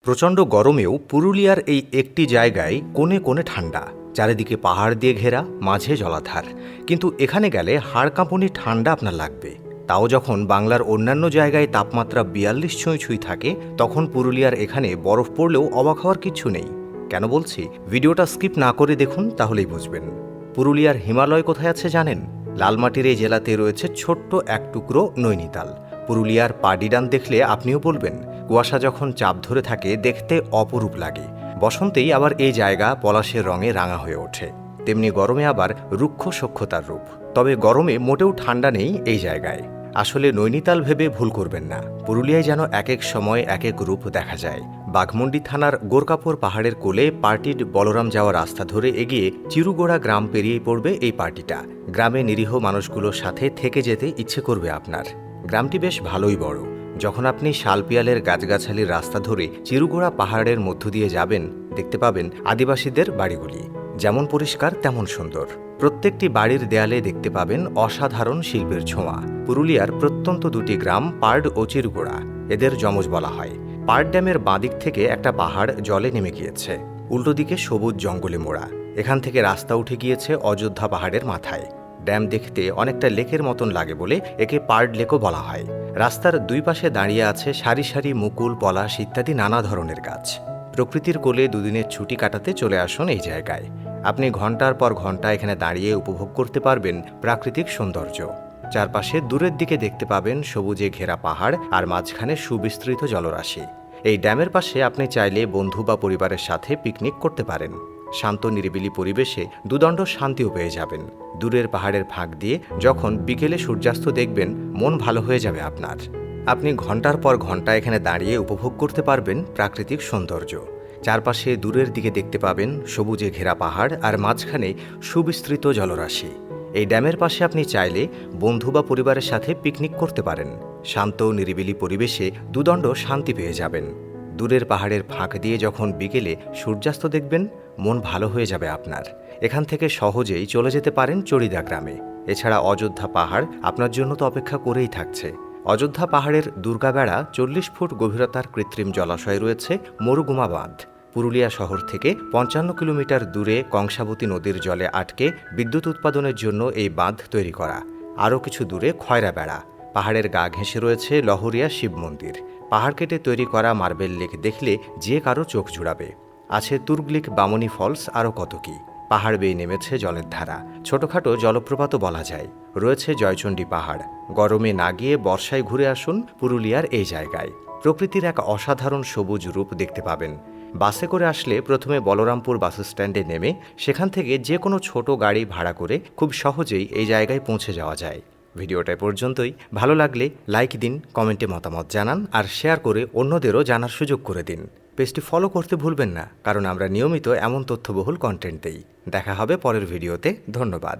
প্রচণ্ড গরমেও পুরুলিয়ার এই একটি জায়গায় কোণে কোণে ঠান্ডা, চারিদিকে পাহাড় দিয়ে ঘেরা, মাঝে জলাধার। কিন্তু এখানে গেলে হাড় কাঁপুনি ঠান্ডা আপনার লাগবে। তাও যখন বাংলার অন্যান্য জায়গায় তাপমাত্রা ৪২ ছুঁই থাকে, তখন পুরুলিয়ার এখানে বরফ পড়লেও অবাক হওয়ার কিচ্ছু নেই। কেন বলছি, ভিডিওটা স্কিপ না করে দেখুন, তাহলেই বুঝবেন। পুরুলিয়ার হিমালয় কোথায় আছে জানেন? লালমাটির এই জেলাতে রয়েছে ছোট্ট এক টুকরো নৈনিতাল। পুরুলিয়ার পাডিডান দেখলে আপনিও বলবেন, কুয়াশা যখন চাপ ধরে থাকে দেখতে অপরূপ লাগে। বসন্তেই আবার এই জায়গা পলাশের রঙে রাঙা হয়ে ওঠে, তেমনি গরমে আবার রুক্ষ সখ্যতার রূপ। তবে গরমে মোটেও ঠান্ডা নেই এই জায়গায়। আসলে নৈনিতাল ভেবে ভুল করবেন না, পুরুলিয়ায় যেন এক এক সময় এক এক রূপ দেখা যায়। বাঘমুন্ডি থানার গোরকাপুর পাহাড়ের কোলে পার্টির বলরাম যাওয়া রাস্তা ধরে এগিয়ে চিরুগোড়া গ্রাম পেরিয়ে পড়বে এই পার্টিটা। গ্রামে নিরীহ মানুষগুলোর সাথে থেকে যেতে ইচ্ছে করবে আপনার। গ্রামটি বেশ ভালোই বড়। যখন আপনি শালপিয়ালের গাছগাছালির রাস্তা ধরে চিরুগোড়া পাহাড়ের মধ্য দিয়ে যাবেন, দেখতে পাবেন আদিবাসীদের বাড়িগুলি। যেমন পরিষ্কার তেমন সুন্দর। প্রত্যেকটি বাড়ির দেয়ালে দেখতে পাবেন অসাধারণ শিল্পের ছোঁয়া। পুরুলিয়ার প্রত্যন্ত দুটি গ্রাম পার্ড ও চিরুগোড়া, এদের যমজ বলা হয়। পার্ড ড্যামের বাঁদিক থেকে একটা পাহাড় জলে নেমে গিয়েছে, উল্টো দিকে সবুজ জঙ্গলে মোড়া। এখান থেকে রাস্তা উঠে গিয়েছে অযোধ্যা পাহাড়ের মাথায়। ড্যাম দেখতে অনেকটা লেকের মতন লাগে বলে একে পার্ড লেকও বলা হয়। রাস্তার দুই পাশে দাঁড়িয়ে আছে সারি সারি মুকুল, পলাশ ইত্যাদি নানা ধরনের গাছ। প্রকৃতির কোলে দুদিনের ছুটি কাটাতে চলে আসুন এই জায়গায়। আপনি ঘন্টার পর ঘন্টা এখানে দাঁড়িয়ে উপভোগ করতে পারবেন প্রাকৃতিক সৌন্দর্য। চারপাশে দূরের দিকে দেখতে পাবেন সবুজে ঘেরা পাহাড় আর মাঝখানে সুবিস্তৃত জলরাশি। এই ড্যামের পাশে আপনি চাইলে বন্ধু বা পরিবারের সাথে পিকনিক করতে পারেন। শান্ত নিরিবিলি পরিবেশে দুদণ্ড শান্তিও পেয়ে যাবেন। দূরের পাহাড়ের ফাঁক দিয়ে যখন বিকেলে সূর্যাস্ত দেখবেন, মন ভালো হয়ে যাবে আপনার। আপনি ঘন্টার পর ঘন্টা এখানে দাঁড়িয়ে উপভোগ করতে পারবেন প্রাকৃতিক সৌন্দর্য। চারপাশে দূরের দিকে দেখতে পাবেন সবুজে ঘেরা পাহাড় আর মাঝখানে সুবিস্তৃত জলরাশি। এই ড্যামের পাশে আপনি চাইলে বন্ধু বা পরিবারের সাথে পিকনিক করতে পারেন। শান্ত নিরিবিলি পরিবেশে দুদণ্ড শান্তি পেয়ে যাবেন। দূরের পাহাড়ের ফাঁক দিয়ে যখন বিকেলে সূর্যাস্ত দেখবেন, মন ভালো হয়ে যাবে আপনার। এখান থেকে সহজেই চলে যেতে পারেন চড়িদা গ্রামে। এছাড়া অযোধ্যা পাহাড় আপনার জন্য তো অপেক্ষা করেই থাকছে। অযোধ্যা পাহাড়ের দুর্গাবেড়া ৪০ ফুট গভীরতার কৃত্রিম জলাশয় রয়েছে মরুগুমা বাঁধ। পুরুলিয়া শহর থেকে ৫৫ কিলোমিটার দূরে কংসাবতী নদীর জলে আটকে বিদ্যুৎ উৎপাদনের জন্য এই বাঁধ তৈরি করা। আরও কিছু দূরে খয়রা বেড়া। পাহাড়ের গা ঘেঁষে রয়েছে লহরিয়া শিব মন্দির। পাহাড় কেটে তৈরি করা মার্বেল লেক দেখলে যে কারো চোখ জুড়াবে। আছে তুর্গলিক বামনি ফলস, আরও কত কি। পাহাড় বেয়ে নেমেছে জলের ধারা, ছোটখাটো জলপ্রপাতও বলা যায়। রয়েছে জয়চণ্ডী পাহাড়। গরমে না গিয়ে বর্ষায় ঘুরে আসুন পুরুলিয়ার এই জায়গায়। প্রকৃতির এক অসাধারণ সবুজ রূপ দেখতে পাবেন। বাসে করে আসলে প্রথমে বলরামপুর বাস স্ট্যান্ডে নেমে সেখান থেকে যে কোনো ছোট গাড়ি ভাড়া করে খুব সহজেই এই জায়গায় পৌঁছে যাওয়া যায়। ভিডিওটা পর্যন্তই। ভালো লাগলে লাইক দিন, কমেন্টে মতামত জানান আর শেয়ার করে অন্যদেরও জানার সুযোগ করে দিন। পেজটি ফলো করতে ভুলবেন না, কারণ আমরা নিয়মিত এমন তথ্যবহুল কন্টেন্ট দেই। দেখা হবে পরের ভিডিওতে। ধন্যবাদ।